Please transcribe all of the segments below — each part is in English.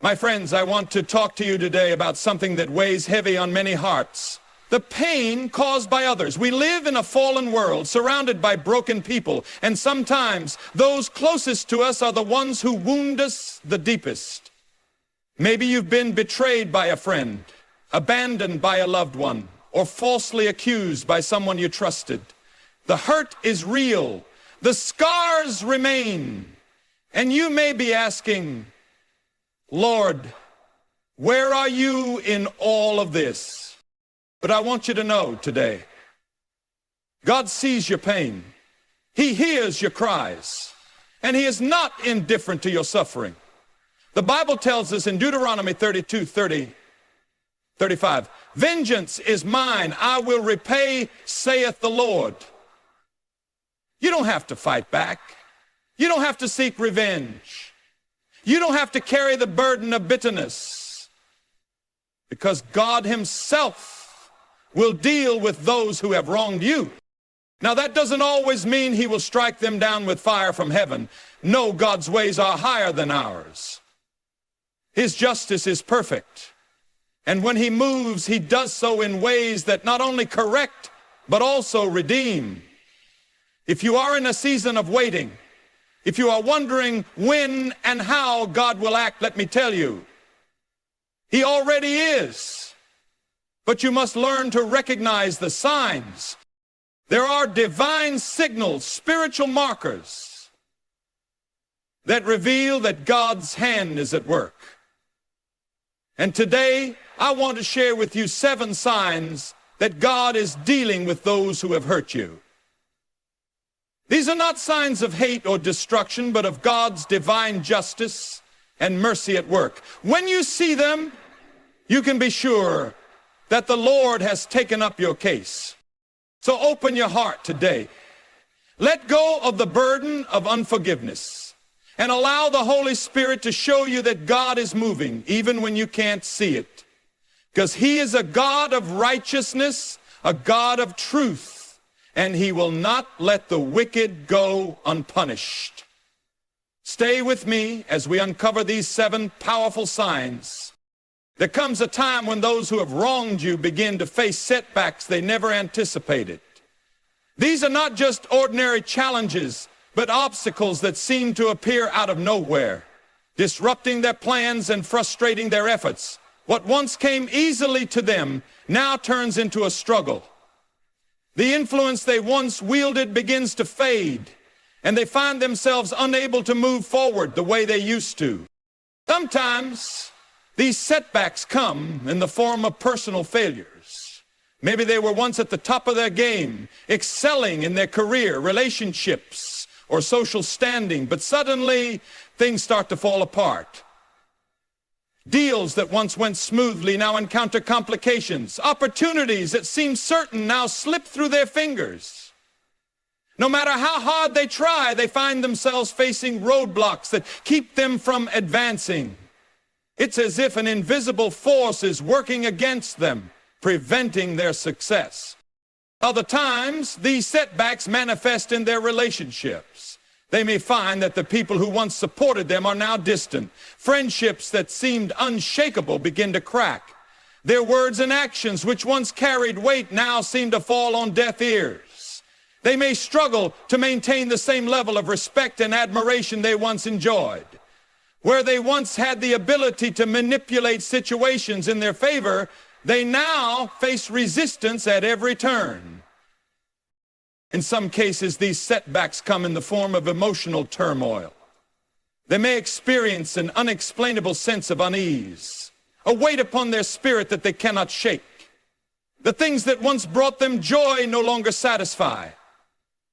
My friends, I want to talk to you today about something that weighs heavy on many hearts. The pain caused by others. We live in a fallen world, surrounded by broken people, and sometimes those closest to us are the ones who wound us the deepest. Maybe you've been betrayed by a friend, abandoned by a loved one, or falsely accused by someone you trusted. The hurt is real. The scars remain. And you may be asking, Lord, where are you in all of this? But I want you to know today, God sees your pain. He hears your cries, and He is not indifferent to your suffering. The Bible tells us in Deuteronomy 32:35, vengeance is mine, I will repay, saith the Lord. You don't have to fight back. You don't have to seek revenge. You don't have to carry the burden of bitterness, because God Himself will deal with those who have wronged you. Now, that doesn't always mean He will strike them down with fire from heaven. No, God's ways are higher than ours. His justice is perfect. And when He moves, He does so in ways that not only correct, but also redeem. If you are in a season of waiting, if you are wondering when and how God will act, let me tell you, He already is. But you must learn to recognize the signs. There are divine signals, spiritual markers that reveal that God's hand is at work. And today, I want to share with you 7 signs that God is dealing with those who have hurt you. These are not signs of hate or destruction, but of God's divine justice and mercy at work. When you see them, you can be sure that the Lord has taken up your case. So open your heart today. Let go of the burden of unforgiveness and allow the Holy Spirit to show you that God is moving, even when you can't see it. Because He is a God of righteousness, a God of truth. And He will not let the wicked go unpunished. Stay with me as we uncover these 7 powerful signs. There comes a time when those who have wronged you begin to face setbacks they never anticipated. These are not just ordinary challenges, but obstacles that seem to appear out of nowhere, disrupting their plans and frustrating their efforts. What once came easily to them now turns into a struggle. The influence they once wielded begins to fade, and they find themselves unable to move forward the way they used to. Sometimes these setbacks come in the form of personal failures. Maybe they were once at the top of their game, excelling in their career, relationships, or social standing, but suddenly things start to fall apart. Deals that once went smoothly now encounter complications. Opportunities that seemed certain now slip through their fingers. No matter how hard they try, they find themselves facing roadblocks that keep them from advancing. It's as if an invisible force is working against them, preventing their success. Other times, these setbacks manifest in their relationships. They may find that the people who once supported them are now distant. Friendships that seemed unshakable begin to crack. Their words and actions, which once carried weight, now seem to fall on deaf ears. They may struggle to maintain the same level of respect and admiration they once enjoyed. Where they once had the ability to manipulate situations in their favor, they now face resistance at every turn. In some cases, these setbacks come in the form of emotional turmoil. They may experience an unexplainable sense of unease, a weight upon their spirit that they cannot shake. The things that once brought them joy no longer satisfy.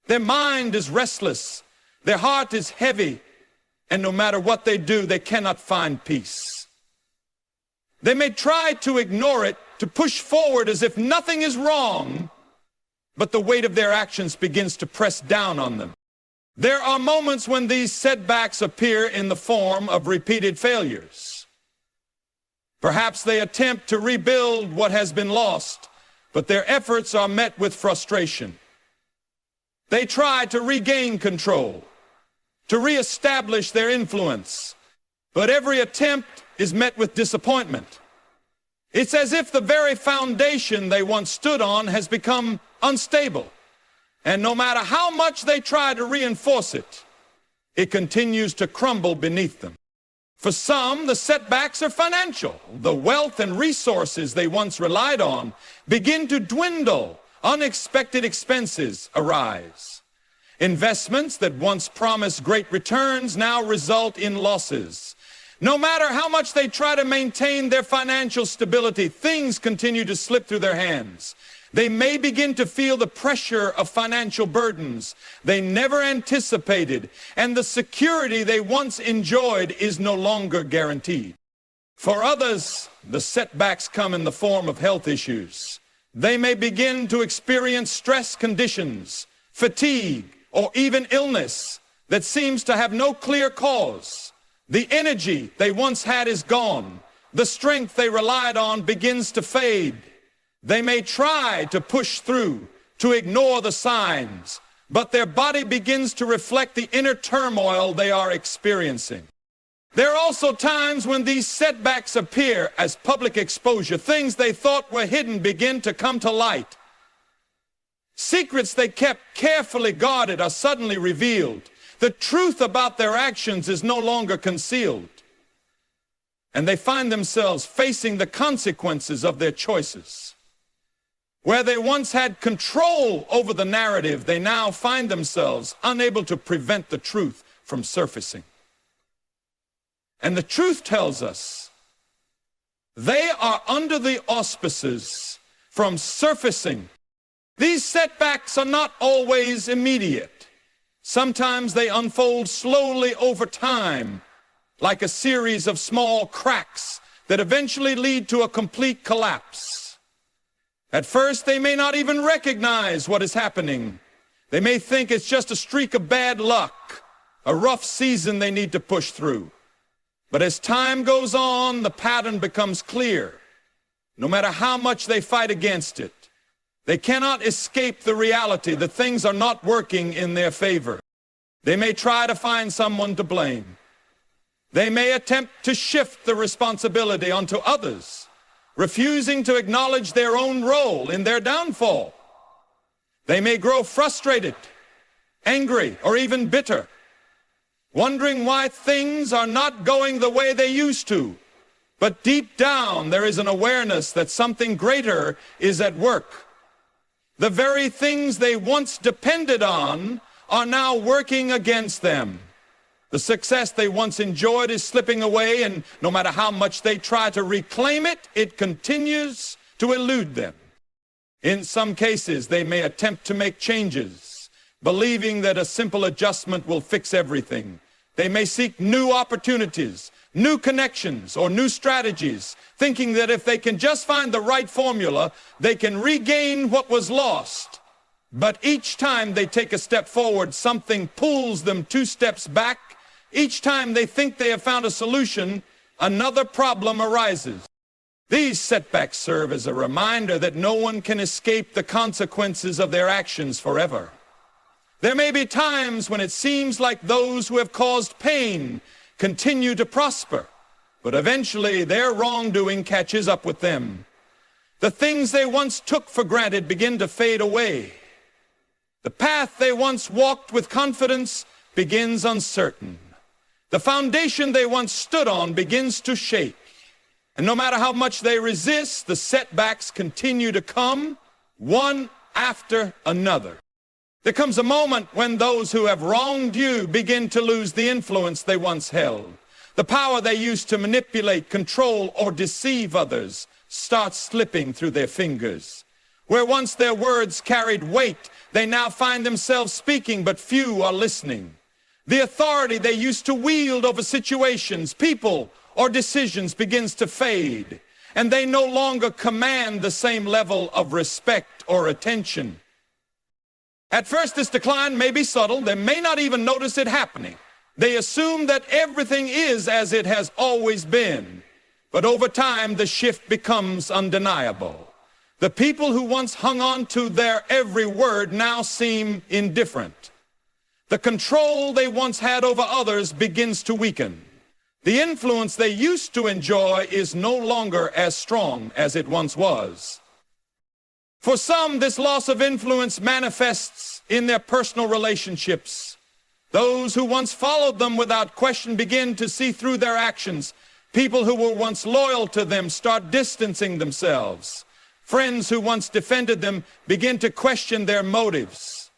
Their mind is restless, their heart is heavy, and no matter what they do, they cannot find peace. They may try to ignore it, to push forward as if nothing is wrong, but the weight of their actions begins to press down on them. There are moments when these setbacks appear in the form of repeated failures. Perhaps they attempt to rebuild what has been lost, but their efforts are met with frustration. They try to regain control, to reestablish their influence, but every attempt is met with disappointment. It's as if the very foundation they once stood on has become unstable. And no matter how much they try to reinforce it, it continues to crumble beneath them. For some, the setbacks are financial. The wealth and resources they once relied on begin to dwindle. Unexpected expenses arise. Investments that once promised great returns now result in losses. No matter how much they try to maintain their financial stability, things continue to slip through their hands. They may begin to feel the pressure of financial burdens they never anticipated, and the security they once enjoyed is no longer guaranteed. For others, the setbacks come in the form of health issues. They may begin to experience stress conditions, fatigue, or even illness that seems to have no clear cause. The energy they once had is gone. The strength they relied on begins to fade. They may try to push through, to ignore the signs, but their body begins to reflect the inner turmoil they are experiencing. There are also times when these setbacks appear as public exposure. Things they thought were hidden begin to come to light. Secrets they kept carefully guarded are suddenly revealed. The truth about their actions is no longer concealed. And they find themselves facing the consequences of their choices. Where they once had control over the narrative, they now find themselves unable to prevent the truth from surfacing. And the truth tells us they are under the auspices from surfacing. These setbacks are not always immediate. Sometimes they unfold slowly over time, like a series of small cracks that eventually lead to a complete collapse. At first, they may not even recognize what is happening. They may think it's just a streak of bad luck, a rough season they need to push through. But as time goes on, the pattern becomes clear. No matter how much they fight against it, they cannot escape the reality that things are not working in their favor. They may try to find someone to blame. They may attempt to shift the responsibility onto others, refusing to acknowledge their own role in their downfall. They may grow frustrated, angry, or even bitter, wondering why things are not going the way they used to. But deep down, there is an awareness that something greater is at work. The very things they once depended on are now working against them. The success they once enjoyed is slipping away, and no matter how much they try to reclaim it, it continues to elude them. In some cases, they may attempt to make changes, believing that a simple adjustment will fix everything. They may seek new opportunities, new connections, or new strategies, thinking that if they can just find the right formula, they can regain what was lost. But each time they take a step forward, something pulls them 2 steps back. Each time they think they have found a solution, another problem arises. These setbacks serve as a reminder that no one can escape the consequences of their actions forever. There may be times when it seems like those who have caused pain continue to prosper, but eventually their wrongdoing catches up with them. The things they once took for granted begin to fade away. The path they once walked with confidence begins uncertain. The foundation they once stood on begins to shake. And no matter how much they resist, the setbacks continue to come, one after another. There comes a moment when those who have wronged you begin to lose the influence they once held. The power they used to manipulate, control, or deceive others starts slipping through their fingers. Where once their words carried weight, they now find themselves speaking, but few are listening. The authority they used to wield over situations, people, or decisions begins to fade, and they no longer command the same level of respect or attention. At first, this decline may be subtle. They may not even notice it happening. They assume that everything is as it has always been. But over time, the shift becomes undeniable. The people who once hung on to their every word now seem indifferent. The control they once had over others begins to weaken. The influence they used to enjoy is no longer as strong as it once was. For some, this loss of influence manifests in their personal relationships. Those who once followed them without question begin to see through their actions. People who were once loyal to them start distancing themselves. Friends who once defended them begin to question their motives.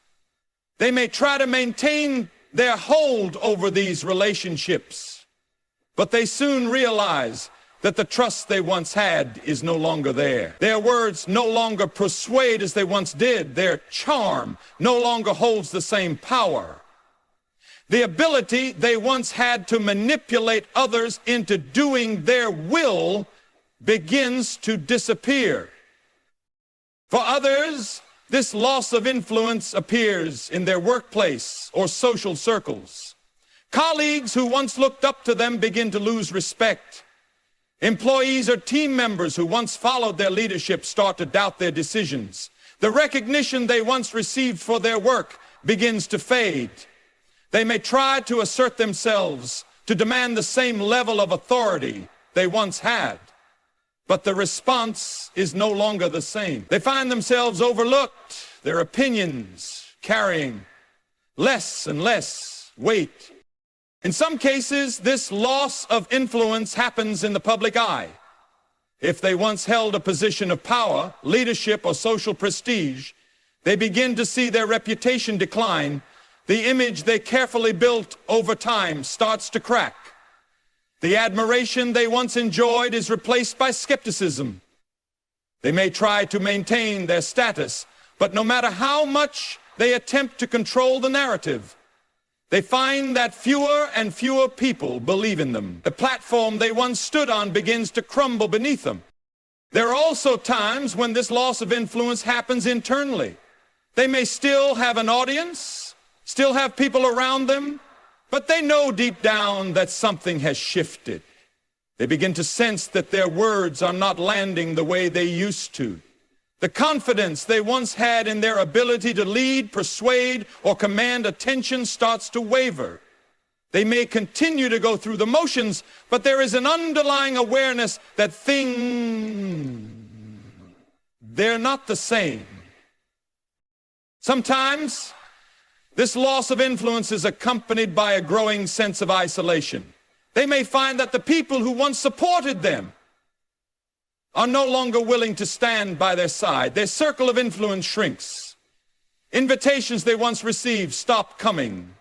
They may try to maintain their hold over these relationships, but they soon realize that the trust they once had is no longer there. Their words no longer persuade as they once did. Their charm no longer holds the same power. The ability they once had to manipulate others into doing their will begins to disappear. For others, this loss of influence appears in their workplace or social circles. Colleagues who once looked up to them begin to lose respect. Employees or team members who once followed their leadership start to doubt their decisions. The recognition they once received for their work begins to fade. They may try to assert themselves, to demand the same level of authority they once had, but the response is no longer the same. They find themselves overlooked, their opinions carrying less and less weight. In some cases, this loss of influence happens in the public eye. If they once held a position of power, leadership, or social prestige, they begin to see their reputation decline. The image they carefully built over time starts to crack. The admiration they once enjoyed is replaced by skepticism. They may try to maintain their status, but no matter how much they attempt to control the narrative, they find that fewer and fewer people believe in them. The platform they once stood on begins to crumble beneath them. There are also times when this loss of influence happens internally. They may still have an audience, still have people around them, but they know deep down that something has shifted. They begin to sense that their words are not landing the way they used to. The confidence they once had in their ability to lead, persuade, or command attention starts to waver. They may continue to go through the motions, but there is an underlying awareness that they're not the same. Sometimes, this loss of influence is accompanied by a growing sense of isolation. They may find that the people who once supported them are no longer willing to stand by their side. Their circle of influence shrinks. Invitations they once received stop coming.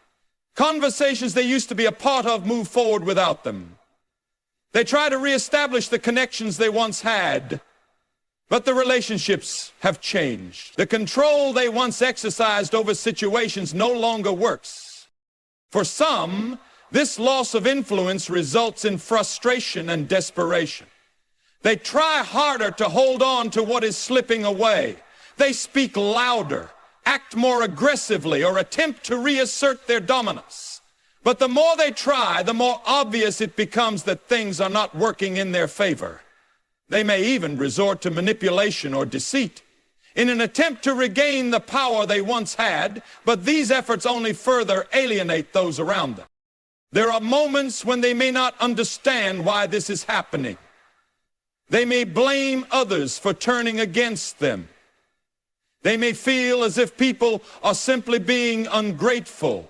Conversations they used to be a part of move forward without them. They try to reestablish the connections they once had, but the relationships have changed. The control they once exercised over situations no longer works. For some, this loss of influence results in frustration and desperation. They try harder to hold on to what is slipping away. They speak louder, act more aggressively, or attempt to reassert their dominance. But the more they try, the more obvious it becomes that things are not working in their favor. They may even resort to manipulation or deceit in an attempt to regain the power they once had, but these efforts only further alienate those around them. There are moments when they may not understand why this is happening. They may blame others for turning against them. They may feel as if people are simply being ungrateful,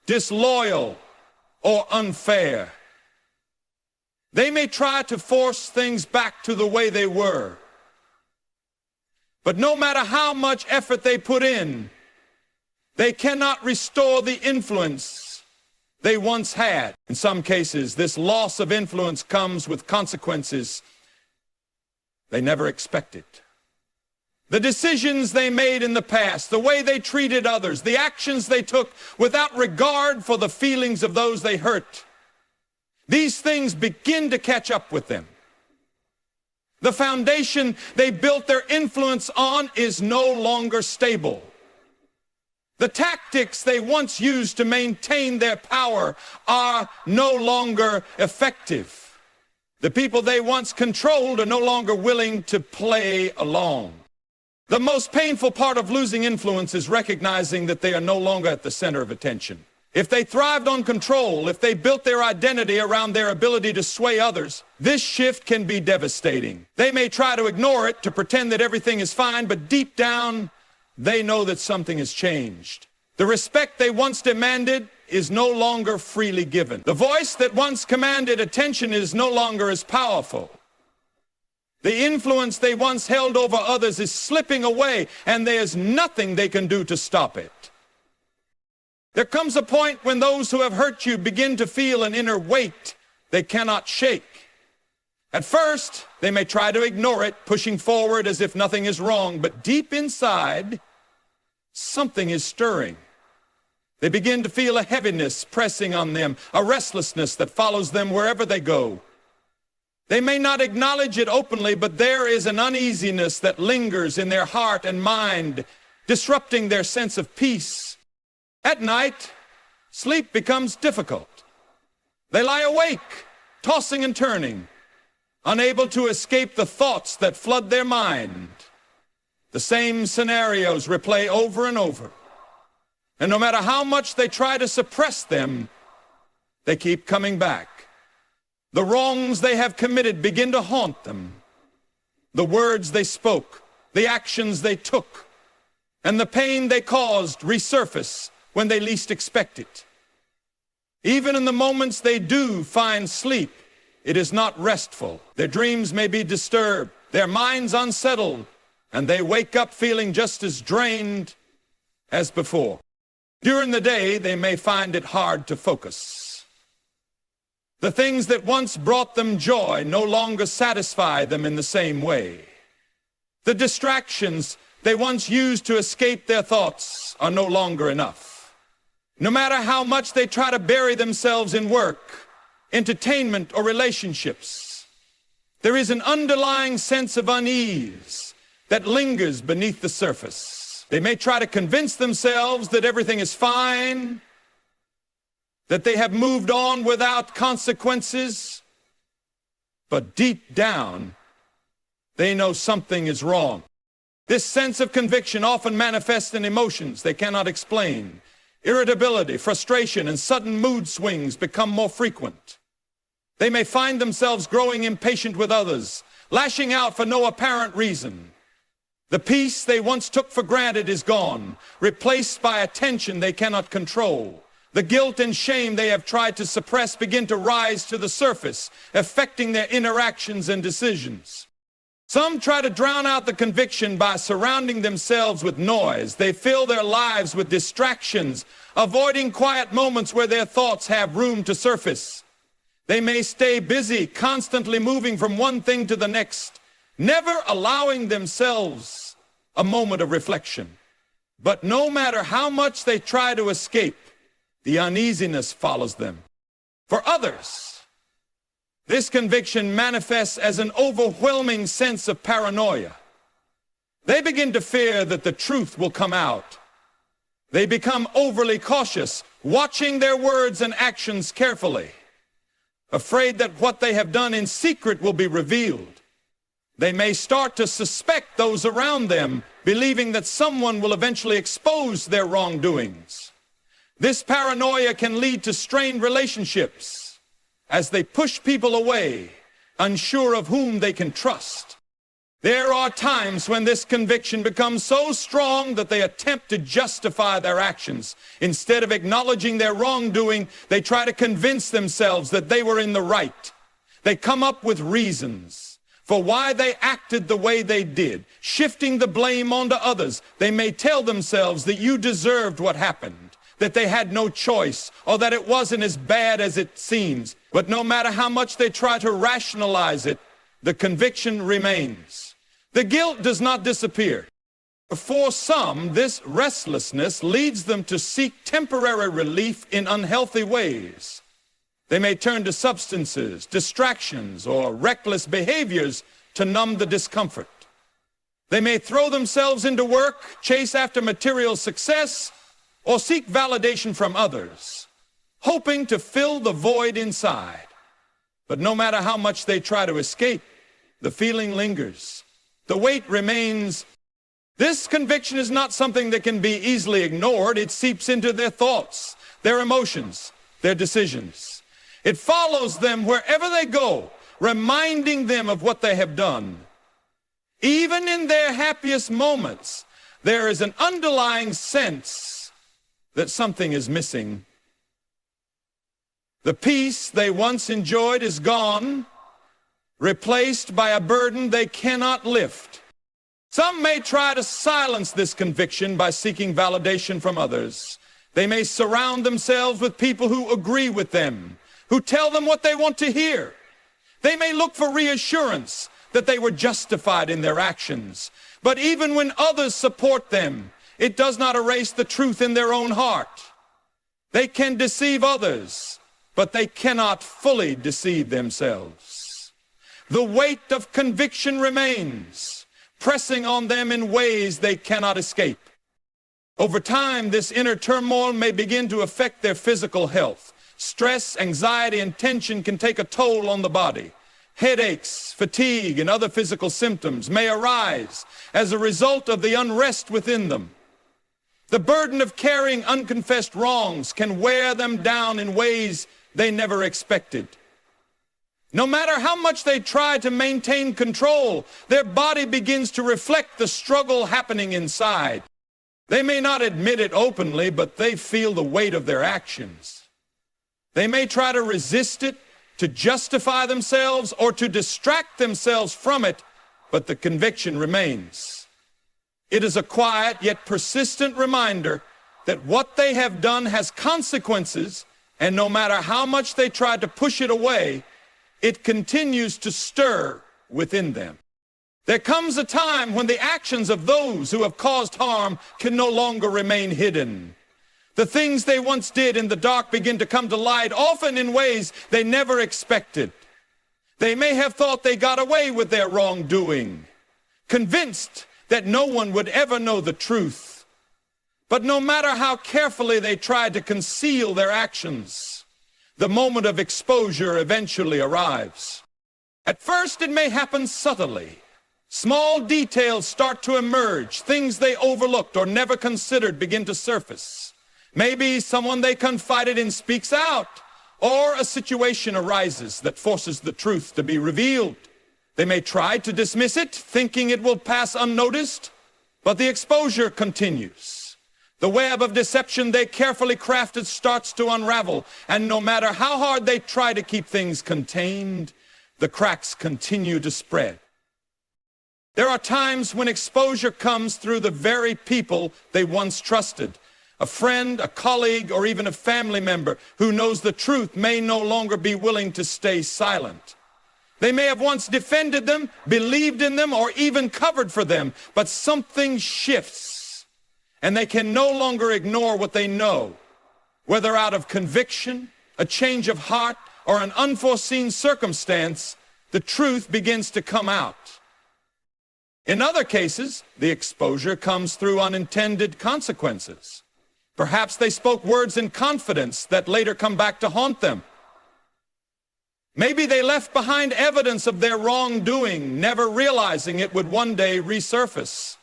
disloyal, or unfair. They may try to force things back to the way they were. But no matter how much effort they put in, they cannot restore the influence they once had. In some cases, this loss of influence comes with consequences they never expected. The decisions they made in the past, the way they treated others, the actions they took without regard for the feelings of those they hurt, these things begin to catch up with them. The foundation they built their influence on is no longer stable. The tactics they once used to maintain their power are no longer effective. The people they once controlled are no longer willing to play along. The most painful part of losing influence is recognizing that they are no longer at the center of attention. If they thrived on control, if they built their identity around their ability to sway others, this shift can be devastating. They may try to ignore it, to pretend that everything is fine, but deep down, they know that something has changed. The respect they once demanded is no longer freely given. The voice that once commanded attention is no longer as powerful. The influence they once held over others is slipping away, and there's nothing they can do to stop it. There comes a point when those who have hurt you begin to feel an inner weight they cannot shake. At first, they may try to ignore it, pushing forward as if nothing is wrong, but deep inside, something is stirring. They begin to feel a heaviness pressing on them, a restlessness that follows them wherever they go. They may not acknowledge it openly, but there is an uneasiness that lingers in their heart and mind, disrupting their sense of peace. At night, sleep becomes difficult. They lie awake, tossing and turning, unable to escape the thoughts that flood their mind. The same scenarios replay over and over. And no matter how much they try to suppress them, they keep coming back. The wrongs they have committed begin to haunt them. The words they spoke, the actions they took, and the pain they caused resurface when they least expect it. Even in the moments they do find sleep, it is not restful. Their dreams may be disturbed, their minds unsettled, and they wake up feeling just as drained as before. During the day, they may find it hard to focus. The things that once brought them joy no longer satisfy them in the same way. The distractions they once used to escape their thoughts are no longer enough. No matter how much they try to bury themselves in work, entertainment, or relationships, there is an underlying sense of unease that lingers beneath the surface. They may try to convince themselves that everything is fine, that they have moved on without consequences, but deep down, they know something is wrong. This sense of conviction often manifests in emotions they cannot explain. Irritability, frustration, and sudden mood swings become more frequent. They may find themselves growing impatient with others, lashing out for no apparent reason. The peace they once took for granted is gone, replaced by a tension they cannot control. The guilt and shame they have tried to suppress begin to rise to the surface, affecting their interactions and decisions. Some try to drown out the conviction by surrounding themselves with noise. They fill their lives with distractions, avoiding quiet moments where their thoughts have room to surface. They may stay busy, constantly moving from one thing to the next, never allowing themselves a moment of reflection. But no matter how much they try to escape, the uneasiness follows them. For others, this conviction manifests as an overwhelming sense of paranoia. They begin to fear that the truth will come out. They become overly cautious, watching their words and actions carefully, afraid that what they have done in secret will be revealed. They may start to suspect those around them, believing that someone will eventually expose their wrongdoings. This paranoia can lead to strained relationships, as they push people away, unsure of whom they can trust. There are times when this conviction becomes so strong that they attempt to justify their actions. Instead of acknowledging their wrongdoing, they try to convince themselves that they were in the right. They come up with reasons for why they acted the way they did, shifting the blame onto others. They may tell themselves that you deserved what happened, that they had no choice, or that it wasn't as bad as it seems. But no matter how much they try to rationalize it, the conviction remains. The guilt does not disappear. For some, this restlessness leads them to seek temporary relief in unhealthy ways. They may turn to substances, distractions, or reckless behaviors to numb the discomfort. They may throw themselves into work, chase after material success, or seek validation from others, hoping to fill the void inside. But no matter how much they try to escape, the feeling lingers. The weight remains This conviction is not something that can be easily ignored. It seeps into their thoughts, their emotions, their decisions. It follows them wherever they go, reminding them of what they have done. Even in their happiest moments, there is an underlying sense that something is missing. The peace they once enjoyed is gone, replaced by a burden they cannot lift. Some may try to silence this conviction by seeking validation from others. They may surround themselves with people who agree with them, who tell them what they want to hear. They may look for reassurance that they were justified in their actions. But even when others support them, it does not erase the truth in their own heart. They can deceive others, but they cannot fully deceive themselves. The weight of conviction remains, pressing on them in ways they cannot escape. Over time, this inner turmoil may begin to affect their physical health. Stress, anxiety, and tension can take a toll on the body. Headaches, fatigue, and other physical symptoms may arise as a result of the unrest within them. The burden of carrying unconfessed wrongs can wear them down in ways they never expected. No matter how much they try to maintain control, their body begins to reflect the struggle happening inside. They may not admit it openly, but they feel the weight of their actions. They may try to resist it, to justify themselves, or to distract themselves from it, but the conviction remains. It is a quiet yet persistent reminder that what they have done has consequences, and no matter how much they try to push it away, it continues to stir within them. There comes a time when the actions of those who have caused harm can no longer remain hidden. The things they once did in the dark begin to come to light, often in ways they never expected. They may have thought they got away with their wrongdoing, convinced that no one would ever know the truth. But no matter how carefully they tried to conceal their actions, the moment of exposure eventually arrives. At first, it may happen subtly. Small details start to emerge. Things they overlooked or never considered begin to surface. Maybe someone they confided in speaks out, or a situation arises that forces the truth to be revealed. They may try to dismiss it, thinking it will pass unnoticed, but the exposure continues. The web of deception they carefully crafted starts to unravel, and no matter how hard they try to keep things contained, the cracks continue to spread. There are times when exposure comes through the very people they once trusted. A friend, a colleague, or even a family member who knows the truth may no longer be willing to stay silent. They may have once defended them, believed in them, or even covered for them, but something shifts, and they can no longer ignore what they know. Whether out of conviction, a change of heart, or an unforeseen circumstance, the truth begins to come out. In other cases, the exposure comes through unintended consequences. Perhaps they spoke words in confidence that later come back to haunt them. Maybe they left behind evidence of their wrongdoing, never realizing it would one day resurface.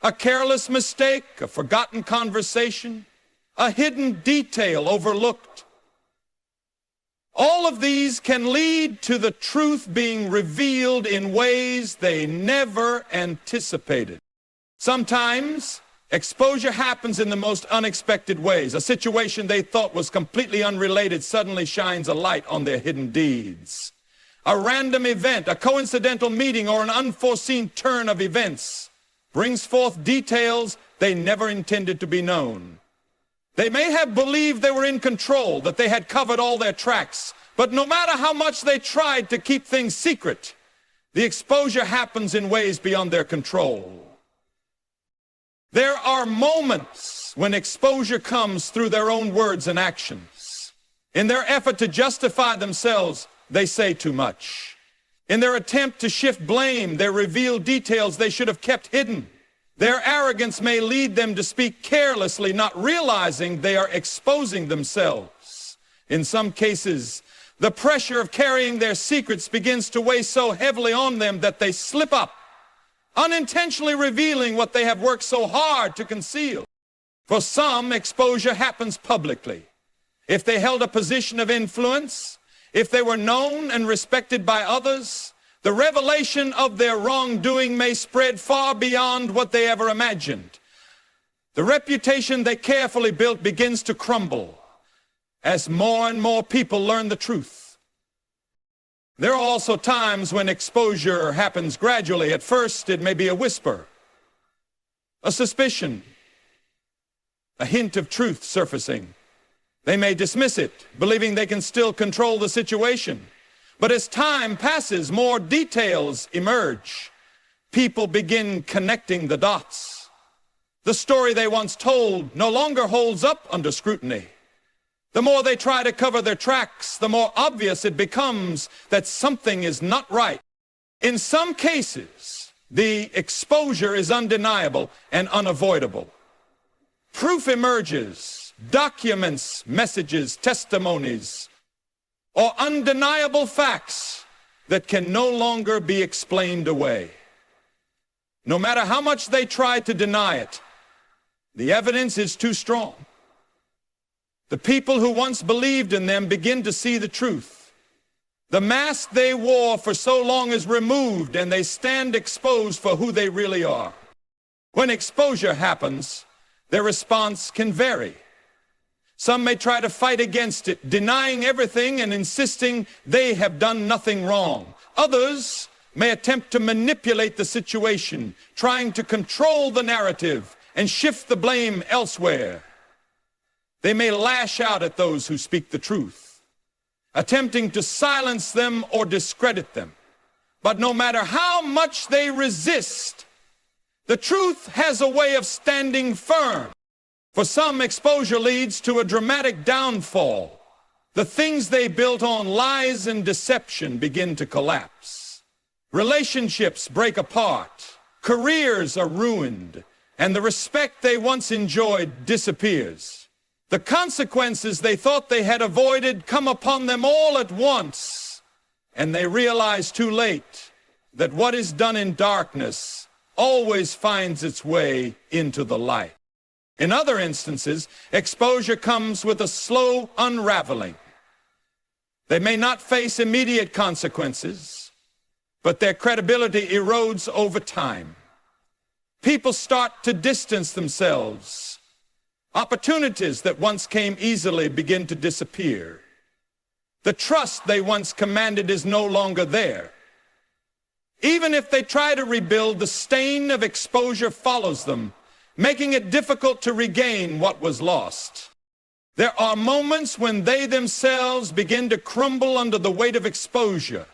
A careless mistake, a forgotten conversation, a hidden detail overlooked. All of these can lead to the truth being revealed in ways they never anticipated. Sometimes, exposure happens in the most unexpected ways. A situation they thought was completely unrelated suddenly shines a light on their hidden deeds. A random event, a coincidental meeting, or an unforeseen turn of events brings forth details they never intended to be known. They may have believed they were in control, that they had covered all their tracks, but no matter how much they tried to keep things secret, the exposure happens in ways beyond their control. There are moments when exposure comes through their own words and actions. In their effort to justify themselves, they say too much. In their attempt to shift blame, they reveal details they should have kept hidden. Their arrogance may lead them to speak carelessly, not realizing they are exposing themselves. In some cases, the pressure of carrying their secrets begins to weigh so heavily on them that they slip up, unintentionally revealing what they have worked so hard to conceal. For some, exposure happens publicly. If they held a position of influence, if they were known and respected by others, the revelation of their wrongdoing may spread far beyond what they ever imagined. The reputation they carefully built begins to crumble as more and more people learn the truth. There are also times when exposure happens gradually. At first, it may be a whisper, a suspicion, a hint of truth surfacing. They may dismiss it, believing they can still control the situation. But as time passes, more details emerge. People begin connecting the dots. The story they once told no longer holds up under scrutiny. The more they try to cover their tracks, the more obvious it becomes that something is not right. In some cases, the exposure is undeniable and unavoidable. Proof emerges, documents, messages, testimonies, or undeniable facts that can no longer be explained away. No matter how much they try to deny it, the evidence is too strong. The people who once believed in them begin to see the truth. The mask they wore for so long is removed, and they stand exposed for who they really are. When exposure happens, their response can vary. Some may try to fight against it, denying everything and insisting they have done nothing wrong. Others may attempt to manipulate the situation, trying to control the narrative and shift the blame elsewhere. They may lash out at those who speak the truth, attempting to silence them or discredit them. But no matter how much they resist, the truth has a way of standing firm. For some, exposure leads to a dramatic downfall. The things they built on lies and deception begin to collapse. Relationships break apart. Careers are ruined, and the respect they once enjoyed disappears. The consequences they thought they had avoided come upon them all at once, and they realize too late that what is done in darkness always finds its way into the light. In other instances, exposure comes with a slow unraveling. They may not face immediate consequences, but their credibility erodes over time. People start to distance themselves. Opportunities that once came easily begin to disappear. The trust they once commanded is no longer there. Even if they try to rebuild, the stain of exposure follows them, making it difficult to regain what was lost. There are moments when they themselves begin to crumble under the weight of exposure.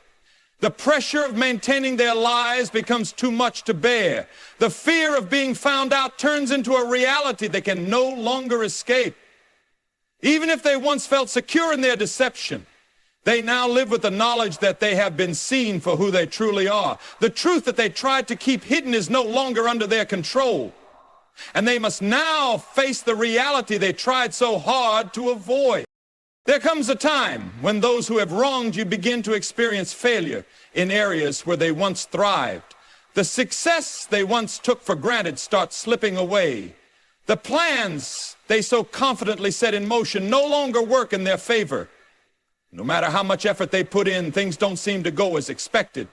The pressure of maintaining their lives becomes too much to bear. The fear of being found out turns into a reality they can no longer escape. Even if they once felt secure in their deception, they now live with the knowledge that they have been seen for who they truly are. The truth that they tried to keep hidden is no longer under their control. And they must now face the reality they tried so hard to avoid. There comes a time when those who have wronged you begin to experience failure in areas where they once thrived. The success they once took for granted starts slipping away. The plans they so confidently set in motion no longer work in their favor. No matter how much effort they put in, things don't seem to go as expected.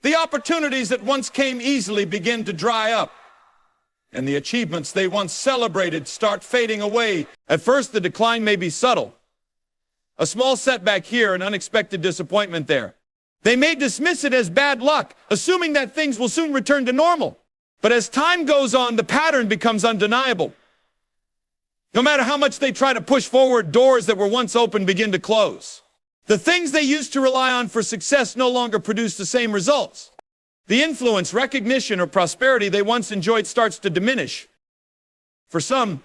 The opportunities that once came easily begin to dry up, and the achievements they once celebrated start fading away. At first, the decline may be subtle. A small setback here, an unexpected disappointment there. They may dismiss it as bad luck, assuming that things will soon return to normal. But as time goes on, the pattern becomes undeniable. No matter how much they try to push forward, doors that were once open begin to close. The things they used to rely on for success no longer produce the same results. The influence, recognition, or prosperity they once enjoyed starts to diminish. For some,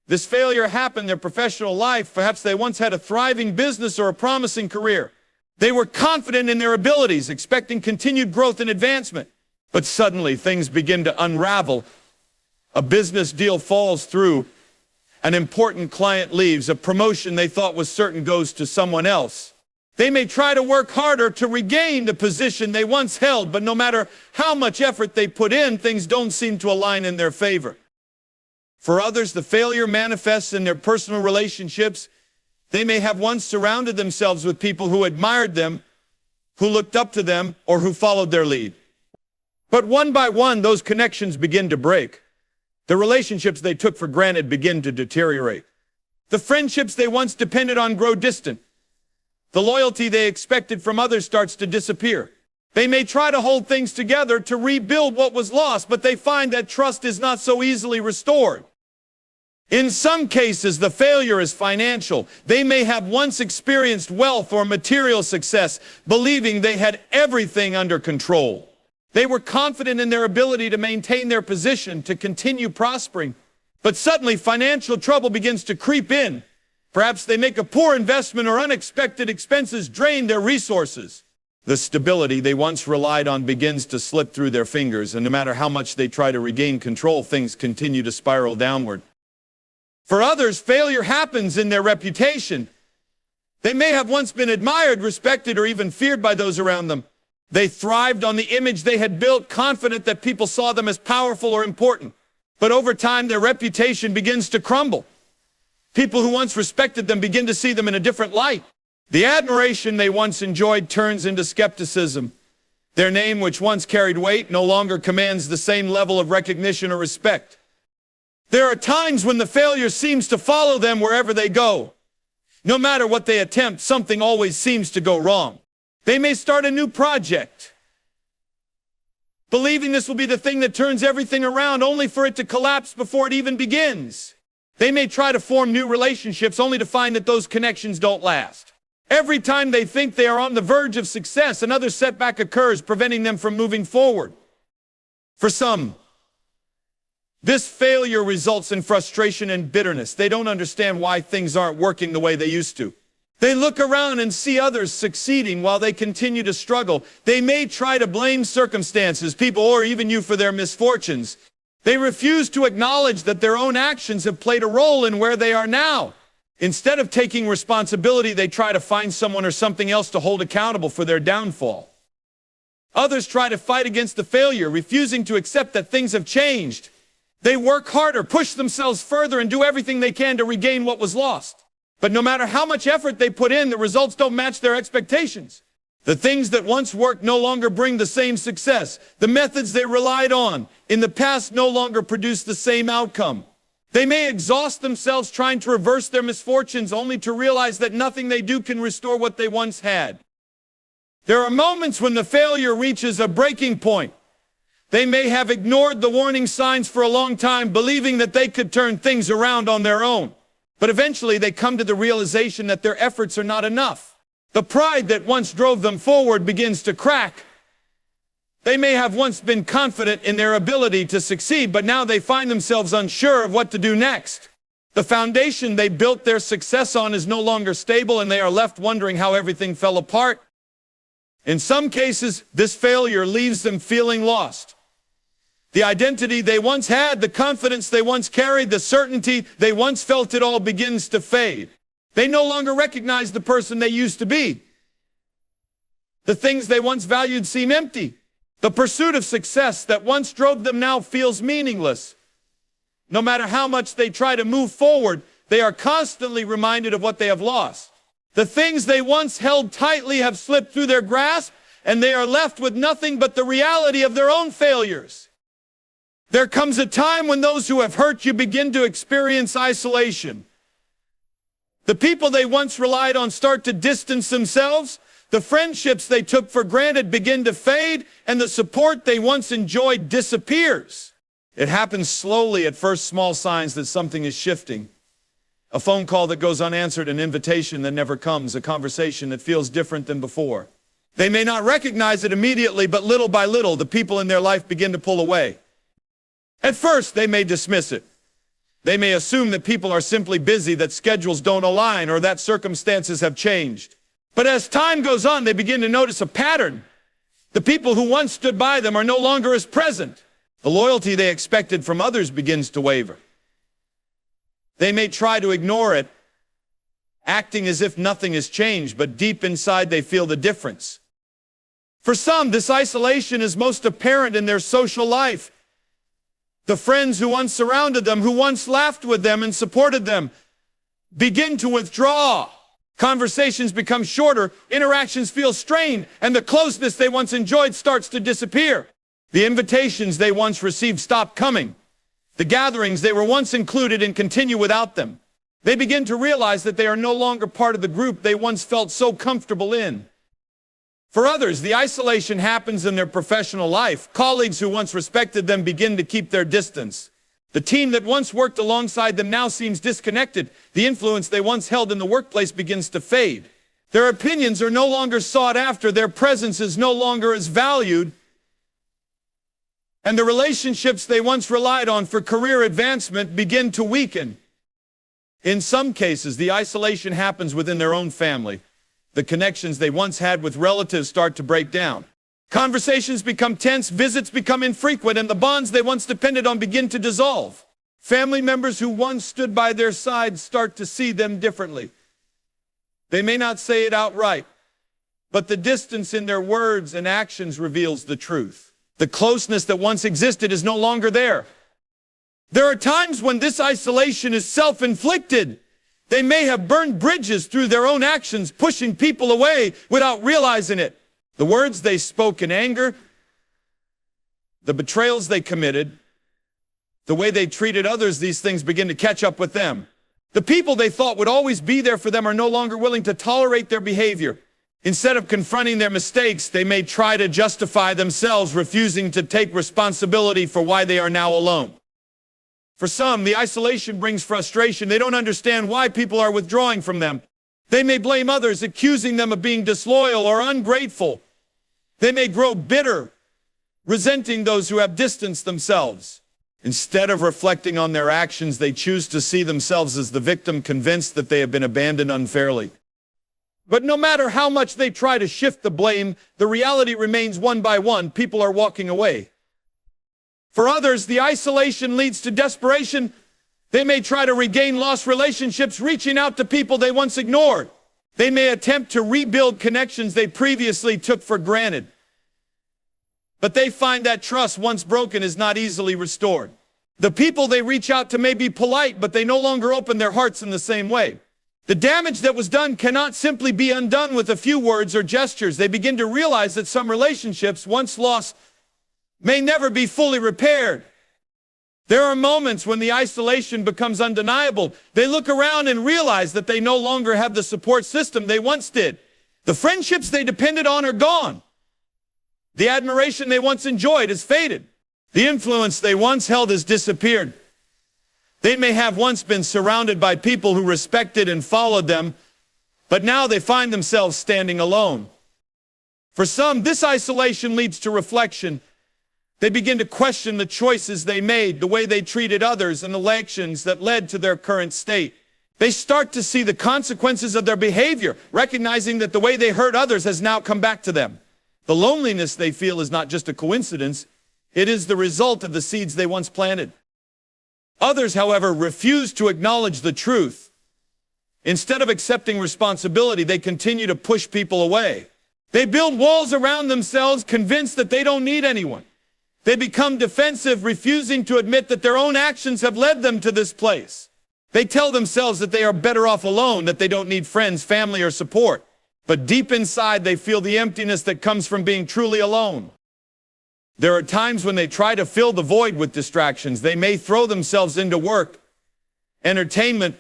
this failure happened in their professional life. Perhaps they once had a thriving business or a promising career. They were confident in their abilities, expecting continued growth and advancement. But suddenly, things begin to unravel. A business deal falls through. An important client leaves. A promotion they thought was certain goes to someone else. They may try to work harder to regain the position they once held, but no matter how much effort they put in, things don't seem to align in their favor. For others, the failure manifests in their personal relationships. They may have once surrounded themselves with people who admired them, who looked up to them, or who followed their lead. But one by one, those connections begin to break. The relationships they took for granted begin to deteriorate. The friendships they once depended on grow distant. The loyalty they expected from others starts to disappear. They may try to hold things together to rebuild what was lost, but they find that trust is not so easily restored. In some cases, the failure is financial. They may have once experienced wealth or material success, believing they had everything under control. They were confident in their ability to maintain their position, to continue prospering. But suddenly, financial trouble begins to creep in. Perhaps they make a poor investment or unexpected expenses drain their resources. The stability they once relied on begins to slip through their fingers, and no matter how much they try to regain control, things continue to spiral downward. For others, failure happens in their reputation. They may have once been admired, respected, or even feared by those around them. They thrived on the image they had built, confident that people saw them as powerful or important. But over time, their reputation begins to crumble. People who once respected them begin to see them in a different light. The admiration they once enjoyed turns into skepticism. Their name, which once carried weight, no longer commands the same level of recognition or respect. There are times when the failure seems to follow them wherever they go. No matter what they attempt, something always seems to go wrong. They may start a new project, believing this will be the thing that turns everything around, only for it to collapse before it even begins. They may try to form new relationships, only to find that those connections don't last. Every time they think they are on the verge of success, another setback occurs, preventing them from moving forward. For some, this failure results in frustration and bitterness. They don't understand why things aren't working the way they used to. They look around and see others succeeding while they continue to struggle. They may try to blame circumstances, people, or even you for their misfortunes. They refuse to acknowledge that their own actions have played a role in where they are now. Instead of taking responsibility, they try to find someone or something else to hold accountable for their downfall. Others try to fight against the failure, refusing to accept that things have changed. They work harder, push themselves further, and do everything they can to regain what was lost. But no matter how much effort they put in, the results don't match their expectations. The things that once worked no longer bring the same success. The methods they relied on in the past no longer produce the same outcome. They may exhaust themselves trying to reverse their misfortunes, only to realize that nothing they do can restore what they once had. There are moments when the failure reaches a breaking point. They may have ignored the warning signs for a long time, believing that they could turn things around on their own. But eventually they come to the realization that their efforts are not enough. The pride that once drove them forward begins to crack. They may have once been confident in their ability to succeed, but now they find themselves unsure of what to do next. The foundation they built their success on is no longer stable, and they are left wondering how everything fell apart. In some cases, this failure leaves them feeling lost. The identity they once had, the confidence they once carried, the certainty they once felt, it all begins to fade. They no longer recognize the person they used to be. The things they once valued seem empty. The pursuit of success that once drove them now feels meaningless. No matter how much they try to move forward, they are constantly reminded of what they have lost. The things they once held tightly have slipped through their grasp, and they are left with nothing but the reality of their own failures. There comes a time when those who have hurt you begin to experience isolation. The people they once relied on start to distance themselves. The friendships they took for granted begin to fade, and the support they once enjoyed disappears. It happens slowly at first, small signs that something is shifting. A phone call that goes unanswered, an invitation that never comes, a conversation that feels different than before. They may not recognize it immediately, but little by little, the people in their life begin to pull away. At first, they may dismiss it. They may assume that people are simply busy, that schedules don't align, or that circumstances have changed. But as time goes on, they begin to notice a pattern. The people who once stood by them are no longer as present. The loyalty they expected from others begins to waver. They may try to ignore it, acting as if nothing has changed, but deep inside they feel the difference. For some, this isolation is most apparent in their social life. The friends who once surrounded them, who once laughed with them and supported them, begin to withdraw. Conversations become shorter, interactions feel strained, and the closeness they once enjoyed starts to disappear. The invitations they once received stop coming. The gatherings they were once included in continue without them. They begin to realize that they are no longer part of the group they once felt so comfortable in. For others, the isolation happens in their professional life. Colleagues who once respected them begin to keep their distance. The team that once worked alongside them now seems disconnected. The influence they once held in the workplace begins to fade. Their opinions are no longer sought after. Their presence is no longer as valued. And the relationships they once relied on for career advancement begin to weaken. In some cases, the isolation happens within their own family. The connections they once had with relatives start to break down. Conversations become tense, visits become infrequent, and the bonds they once depended on begin to dissolve. Family members who once stood by their side start to see them differently. They may not say it outright, but the distance in their words and actions reveals the truth. The closeness that once existed is no longer there. There are times when this isolation is self-inflicted. They may have burned bridges through their own actions, pushing people away without realizing it. The words they spoke in anger, the betrayals they committed, the way they treated others, these things begin to catch up with them. The people they thought would always be there for them are no longer willing to tolerate their behavior. Instead of confronting their mistakes, they may try to justify themselves, refusing to take responsibility for why they are now alone. For some, the isolation brings frustration. They don't understand why people are withdrawing from them. They may blame others, accusing them of being disloyal or ungrateful. They may grow bitter, resenting those who have distanced themselves. Instead of reflecting on their actions, they choose to see themselves as the victim, convinced that they have been abandoned unfairly. But no matter how much they try to shift the blame, the reality remains one by one, people are walking away. For others, the isolation leads to desperation. They may try to regain lost relationships, reaching out to people they once ignored. They may attempt to rebuild connections they previously took for granted. But they find that trust, once broken, is not easily restored. The people they reach out to may be polite, but they no longer open their hearts in the same way. The damage that was done cannot simply be undone with a few words or gestures. They begin to realize that some relationships, once lost, may never be fully repaired. There are moments when the isolation becomes undeniable. They look around and realize that they no longer have the support system they once did. The friendships they depended on are gone. The admiration they once enjoyed has faded. The influence they once held has disappeared. They may have once been surrounded by people who respected and followed them, but now they find themselves standing alone. For some, this isolation leads to reflection. They begin to question the choices they made, the way they treated others, and the actions that led to their current state. They start to see the consequences of their behavior, recognizing that the way they hurt others has now come back to them. The loneliness they feel is not just a coincidence. It is the result of the seeds they once planted. Others, however, refuse to acknowledge the truth. Instead of accepting responsibility, they continue to push people away. They build walls around themselves, convinced that they don't need anyone. They become defensive, refusing to admit that their own actions have led them to this place. They tell themselves that they are better off alone, that they don't need friends, family, or support. But deep inside, they feel the emptiness that comes from being truly alone. There are times when they try to fill the void with distractions. They may throw themselves into work, entertainment,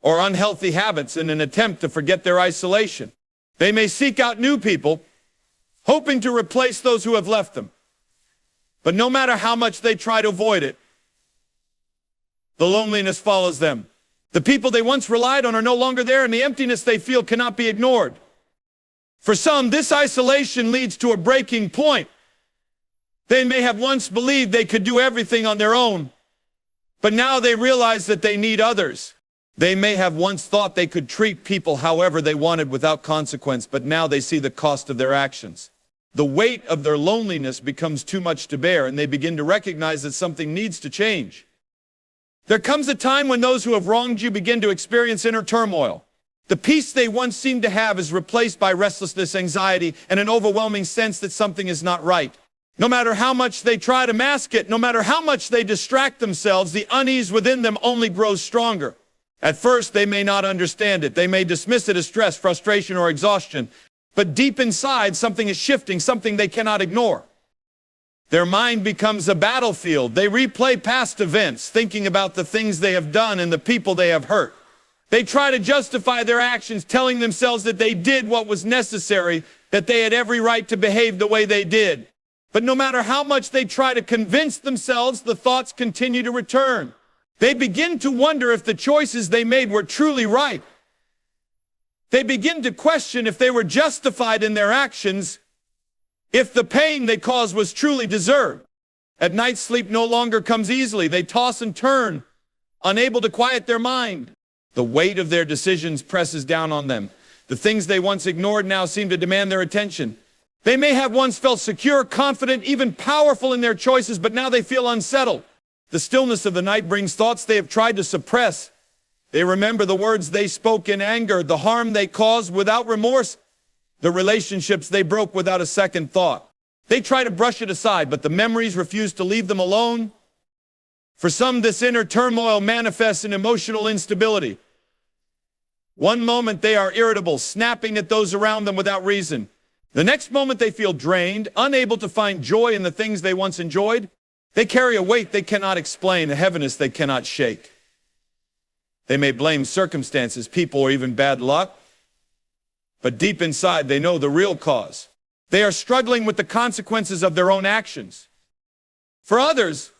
or unhealthy habits in an attempt to forget their isolation. They may seek out new people, hoping to replace those who have left them. But no matter how much they try to avoid it, the loneliness follows them. The people they once relied on are no longer there, and the emptiness they feel cannot be ignored. For some, this isolation leads to a breaking point. They may have once believed they could do everything on their own, but now they realize that they need others. They may have once thought they could treat people however they wanted without consequence, but now they see the cost of their actions. The weight of their loneliness becomes too much to bear, and they begin to recognize that something needs to change. There comes a time when those who have wronged you begin to experience inner turmoil. The peace they once seemed to have is replaced by restlessness, anxiety, and an overwhelming sense that something is not right. No matter how much they try to mask it, no matter how much they distract themselves, the unease within them only grows stronger. At first, they may not understand it. They may dismiss it as stress, frustration, or exhaustion. But deep inside, something is shifting, something they cannot ignore. Their mind becomes a battlefield. They replay past events, thinking about the things they have done and the people they have hurt. They try to justify their actions, telling themselves that they did what was necessary, that they had every right to behave the way they did. But no matter how much they try to convince themselves, the thoughts continue to return. They begin to wonder if the choices they made were truly right. They begin to question if they were justified in their actions, if the pain they caused was truly deserved. At night, sleep no longer comes easily. They toss and turn, unable to quiet their mind. The weight of their decisions presses down on them. The things they once ignored now seem to demand their attention. They may have once felt secure, confident, even powerful in their choices, but now they feel unsettled. The stillness of the night brings thoughts they have tried to suppress. They remember the words they spoke in anger, the harm they caused without remorse, the relationships they broke without a second thought. They try to brush it aside, but the memories refuse to leave them alone. For some, this inner turmoil manifests in emotional instability. One moment they are irritable, snapping at those around them without reason. The next moment they feel drained, unable to find joy in the things they once enjoyed. They carry a weight they cannot explain, a heaviness they cannot shake. They may blame circumstances, people, or even bad luck. But deep inside, they know the real cause. They are struggling with the consequences of their own actions. For others,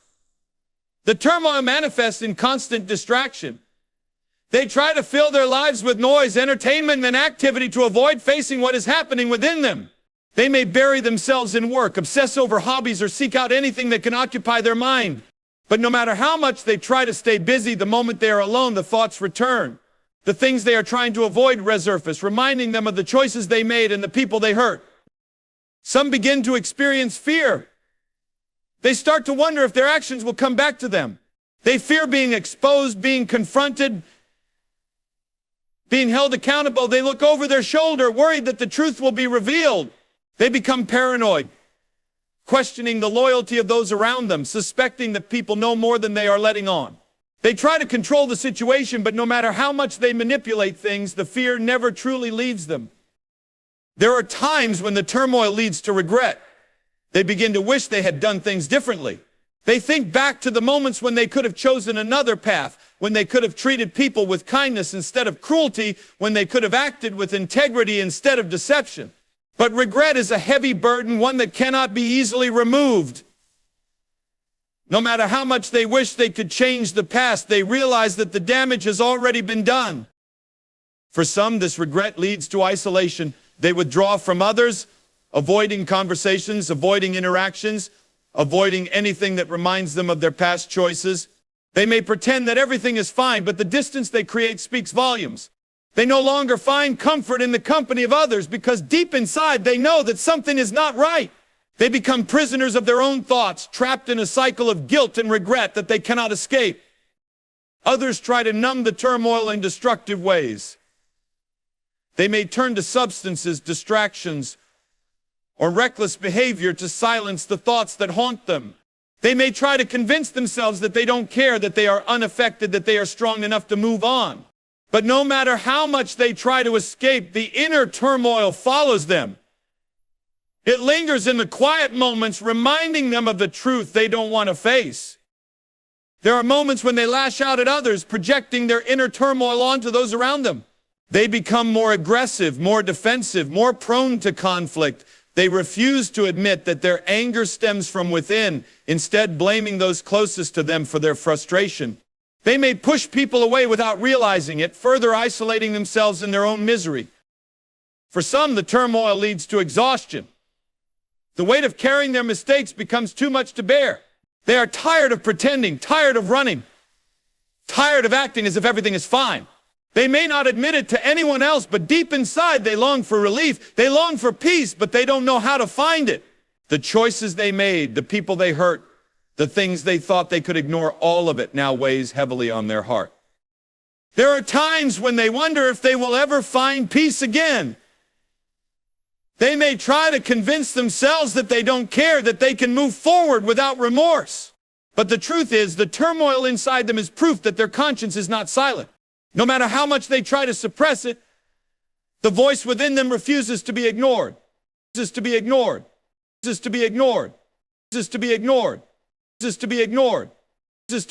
the turmoil manifests in constant distraction. They try to fill their lives with noise, entertainment, and activity to avoid facing what is happening within them. They may bury themselves in work, obsess over hobbies, or seek out anything that can occupy their mind. But no matter how much they try to stay busy, the moment they are alone, the thoughts return. The things they are trying to avoid resurface, reminding them of the choices they made and the people they hurt. Some begin to experience fear. They start to wonder if their actions will come back to them. They fear being exposed, being confronted, being held accountable. They look over their shoulder, worried that the truth will be revealed. They become paranoid, questioning the loyalty of those around them, suspecting that people know more than they are letting on. They try to control the situation, but no matter how much they manipulate things, the fear never truly leaves them. There are times when the turmoil leads to regret. They begin to wish they had done things differently. They think back to the moments when they could have chosen another path, when they could have treated people with kindness instead of cruelty, when they could have acted with integrity instead of deception. But regret is a heavy burden, one that cannot be easily removed. No matter how much they wish they could change the past, they realize that the damage has already been done. For some, this regret leads to isolation. They withdraw from others, avoiding conversations, avoiding interactions, avoiding anything that reminds them of their past choices. They may pretend that everything is fine, but the distance they create speaks volumes. They no longer find comfort in the company of others because deep inside they know that something is not right. They become prisoners of their own thoughts, trapped in a cycle of guilt and regret that they cannot escape. Others try to numb the turmoil in destructive ways. They may turn to substances, distractions, or reckless behavior to silence the thoughts that haunt them. They may try to convince themselves that they don't care, that they are unaffected, that they are strong enough to move on. But no matter how much they try to escape, the inner turmoil follows them. It lingers in the quiet moments, reminding them of the truth they don't want to face. There are moments when they lash out at others, projecting their inner turmoil onto those around them. They become more aggressive, more defensive, more prone to conflict. They refuse to admit that their anger stems from within, instead blaming those closest to them for their frustration. They may push people away without realizing it, further isolating themselves in their own misery. For some, the turmoil leads to exhaustion. The weight of carrying their mistakes becomes too much to bear. They are tired of pretending, tired of running, tired of acting as if everything is fine. They may not admit it to anyone else, but deep inside they long for relief. They long for peace, but they don't know how to find it. The choices they made, the people they hurt, the things they thought they could ignore, all of it now weighs heavily on their heart. There are times when they wonder if they will ever find peace again. They may try to convince themselves that they don't care, that they can move forward without remorse. But the truth is, the turmoil inside them is proof that their conscience is not silent. No matter how much they try to suppress it, the voice within them refuses to be ignored. Refuses to be ignored. Refuses to be ignored. Refuses to be ignored. Refuses to be ignored.